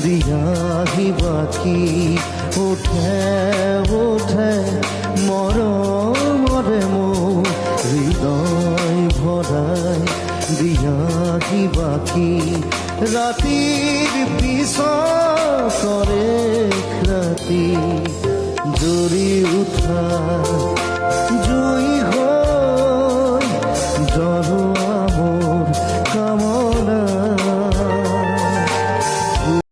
দিয়াহি বাকি উঠে উঠে মৰমৰে মোৰ হৃদয় ভৰাই দিয়াহি বাকি ৰাতিৰ পিছ